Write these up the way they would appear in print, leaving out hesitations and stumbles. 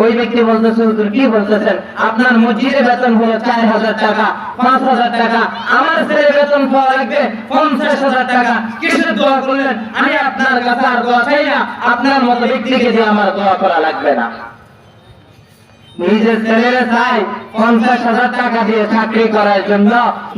ওই ব্যক্তি বলতেছে, হুজুর কি বলতেছেন, আপনার মসজিদে বেতন হলো 4000 টাকা, 5000 টাকা, আমার ছেলে বেতন পাওয়া লাগবে 50,000 টাকা, কিসের দোয়া করলেন? আমি আপনার কাছে আর দোয়া চাই না, আপনার মতো ব্যক্তিকে দিয়ে আমার দোয়া করা লাগবে না। নিজের ছেলেরা চাই 50,000 টাকা দিয়ে চাকরি করার জন্য,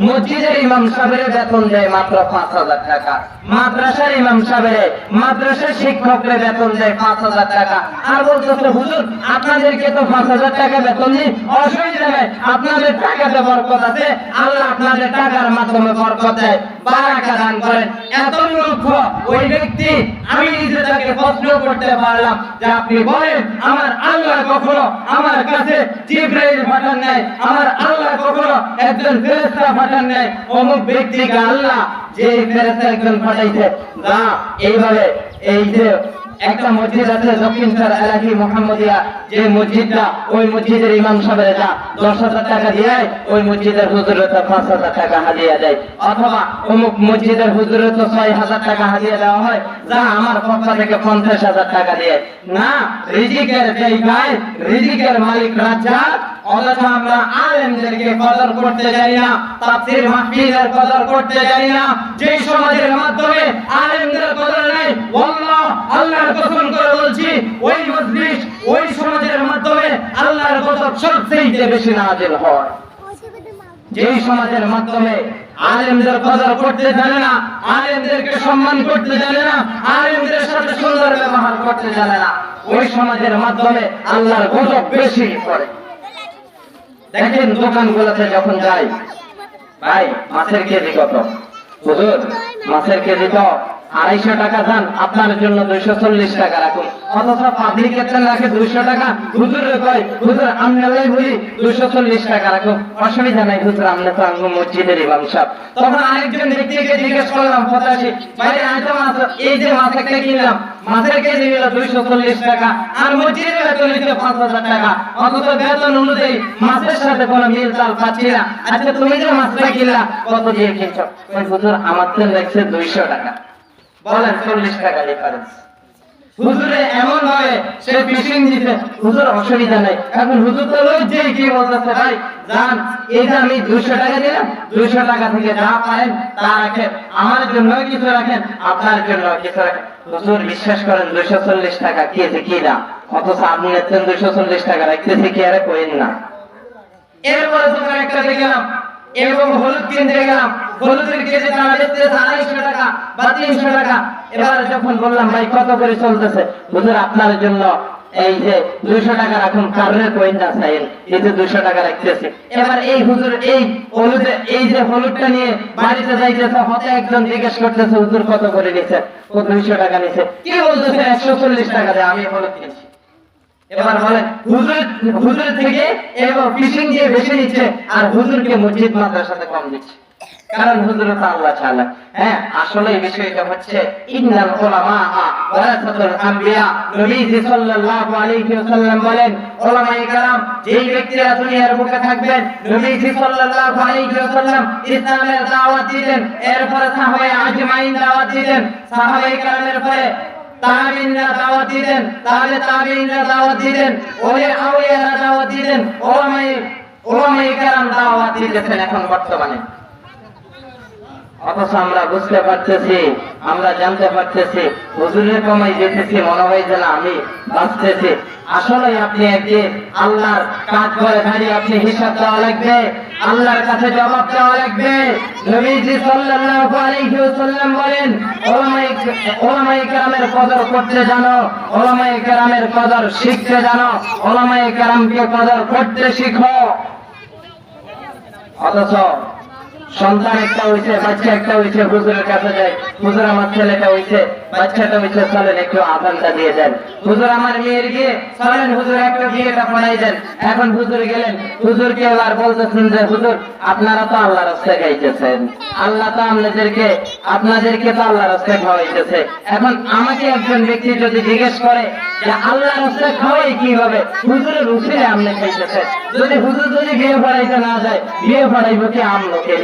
মসজিদের ইমাম সাহেবের বেতন দেয় মাত্র 5,000 টাকা, মাদ্রাসার ইমাম সাহেবের, মাদ্রাসার শিক্ষকদের বেতন দেয় 5,000 টাকা। আর বলতেছে, হুজুর আপনাদেরকে তো 5,000 টাকা বেতন দিই, অসুবিধা নেই, আপনাদের টাকাতে বরকত আছে, আল্লাহ আপনাদের টাকার মাধ্যমে বরকত দেয়, বারাকা দান করেন। এত মূর্খ ওই ব্যক্তি, আমি নিজে তাকে প্রশ্ন করতে পারলাম যে আপনি বলেন, আমার আল্লাহ কখনো আমার কাছে জিবরাইল পাঠান নাই, আমার আল্লাহ কখনো একজন ফেরেশতা পাঠান নাই, অমুক ব্যক্তিকে আল্লাহ যে ফেরেশতা একজন পাঠাইছে। না, এইভাবে এই যে একটা মসজিদ আছে দক্ষিণ পাড়া এলাকি মোহাম্মদিয়া, যে মসজিদটা, ওই মসজিদের ইমাম সাহেবের যা 10,000 টাকা দিয়ে ওই মসজিদের হুজুরে তো 5,000 টাকা হাদিয়া দেয়, অথবা অমুক মসজিদের হুজুরে তো 6,000 টাকা হাদিয়া দেওয়া হয়, যা আমার পক্ষ থেকে 50,000 টাকা দিয়ে। না, রিজিকের জায়গায় রিজিকের মালিক রাজ্জাক, অথচ আমরা আলেমদেরকে কদর করতে জানি না, তাফসীর মাহফিলের কদর করতে জানি না। যে সমাজের মাধ্যমে আলেমদের কদর নেই, আল্লাহ আল্লাহর কসম করে বলছি, ওই মজলিস, ওই সমাজের মাধ্যমে আল্লাহর গজব সবচেয়ে বেশি নাযিল হয়। যেই সমাজের মাধ্যমে আলেমদের কদর করতে জানে না, আলেমদেরকে সম্মান করতে জানে না, আলেমদের সাথে সুন্দর ব্যবহার করতে জানে না, ওই সমাজের মাধ্যমে আল্লাহর গজব বেশি পড়ে। দেখেন দোকানগুলোতে যখন যাই, ভাই মাছের কেজি কত? হুজুর মাছের কেজি তো 250 টাকা, যান আপনার জন্য 240 টাকা রাখুন, অথচ পাবলিকের জন্য রাখে 200 টাকা। হুজুরে কয়, হুজুর আমরাই বলি 240 টাকা রাখুন, অসুবিধা নাই হুজুর, আমরা তো আঙ্গু মসজিদের ইমাম সাহেব। তখন আরেকজন ব্যক্তিকে জিজ্ঞেস করলাম, 85, ভাই আইটেম মাছ, এই যে মাছ একটা কিনলাম, মাছের কেজি হলো 240 টাকা, আর মসজিদের বেতন হচ্ছে 5,000 টাকা, অথচ বেতন অনুযায়ী মাছের সাথে কোনো মিল তাল পাচ্ছি না। আচ্ছা তুমি যে মাছটা কিনলা কত দিয়ে কিনছো? হুজুর আমার তো লাগছে 200 টাকা। বলেন 40 টাকা ডিফারেন্স। হুজুরে এমন হয় সে ফিশিং দিতে, হুজুর অসুবিধা নাই। এখন হুজুর তো লজ্জায় কি বলতেছে, ভাই জান এই যে আমি 200 টাকা দিলাম, 200 টাকা থেকে যা পারেন তা রাখেন, আমার জন্য কিছু রাখেন, আপনার জন্য কিছু রাখেন। হুজুর বিশ্বাস করেন 240 টাকা কেজি কি দাম, অথচ আপনি নিচ্ছেন 240 টাকা রাখতেছি কি আরে কইন না। এরপরে দোকান একটা দেখলাম, এবং হলুদ কিনতে গেলাম, হলুদের কেজি তারা বেচতেছে 250 টাকা বা 300 টাকা। এবার যখন বললাম ভাই কত করে চলতেছে, হুজুর আপনার জন্য এই যে 200 টাকা রাখুন, কারণে কইন না চাইন, এই যে 200 টাকা রাখতেছে। এবার এই হুজুর এই হলুদে, এই যে হলুদটা নিয়ে বাড়িতে যাইতেছে, হতে একজন জিজ্ঞেস করতেছে, হুজুর কত করে নিছে? ও 200 টাকা নিছে। কি বলতেছে? 140 টাকা দিয়ে আমি হলুদ কিনছি। এবার বলেন হুজুর থেকে এবং ফিশিং দিয়ে বেশি নিচ্ছে, আর হুজুরকে মসজিদ মাদ্রাসাতে কম দিচ্ছে, কারণ হুজুর তো আল্লাহ ছাড়া। হ্যাঁ, আসলে এই বিষয়টা হচ্ছে ইন্নাল উলামা ওয়ারাসাতুল আম্বিয়া। নবীজি সাল্লাল্লাহু আলাইহি ওয়াসাল্লাম বলেন, উলামায়ে কেরাম যেই ব্যক্তিরা দুনিয়ার বুকে থাকবেন, নবীজি সাল্লাল্লাহু আলাইহি ওয়াসাল্লাম ইসলামের দাওয়াত দিলেন, এরপরে সাহাবায়ে আজমাইন দাওয়াত দিলেন, সাহাবায়ে কেরামের পরে তাবিঈনরা দাওয়াত দিলেন, তাবিঈনরা দাওয়াত দিলেন, ওলে আউলিয়ারা দাওয়াত দিলেন, উলামায়ে কেরাম দাওয়াত দিতেছেন এখন বর্তমানে। অথচ আমরা বুঝতে পারতেছি, আমরা জানতে পারতেছি, হুজুরের কমাই যেতেছি, মনে হয় যেন আমি বাঁচতেছি। আসলে আপনি একদিন আল্লাহর কাজ করে দাঁড়িয়ে আপনি হিসাব দেওয়া লাগবে, আল্লাহর কাছে জবাব দেওয়া লাগবে। নবীজি সাল্লাল্লাহু আলাইহি ওয়াসাল্লাম বলেন, উলামায়ে কেরামের কদর করতে জানো, উলামায়ে কেরামের কদর শিখতে জানো, উলামায়ে কেরামকে কদর করতে শিখো। অথচ সন্তান একটা হইছে, বাচ্চা একটা হইছে, হুজুরের কাছে যায়, হুজুর আমার ছেলেটা হইছে, বাচ্চাটা হইছে, চলেন একটু আযানটা দিয়ে দেন। হুজুর আমার মেয়ের বিয়ে, চলেন হুজুর একটু বিয়েটা পড়াই দেন। এখন হুজুর গেলেন, হুজুরকে এবার বলতেছেন যে হুজুর আপনারা তো আল্লাহর রাস্তায় গাইতেছেন, আল্লাহ তো আপনাদেরকে তো আল্লাহর রাস্তায় খাওয়াইতেছে। এখন আমাকে একজন ব্যক্তি যদি জিজ্ঞেস করে যে আল্লাহর রাস্তায় খাওয়াই কিভাবে, হুজুরের উসিলে আপনি খাইতেছেন, যদি হুজুর যদি বিয়ে পড়াইতে না যায়, বিয়ে পড়াইব কি আমলোকে?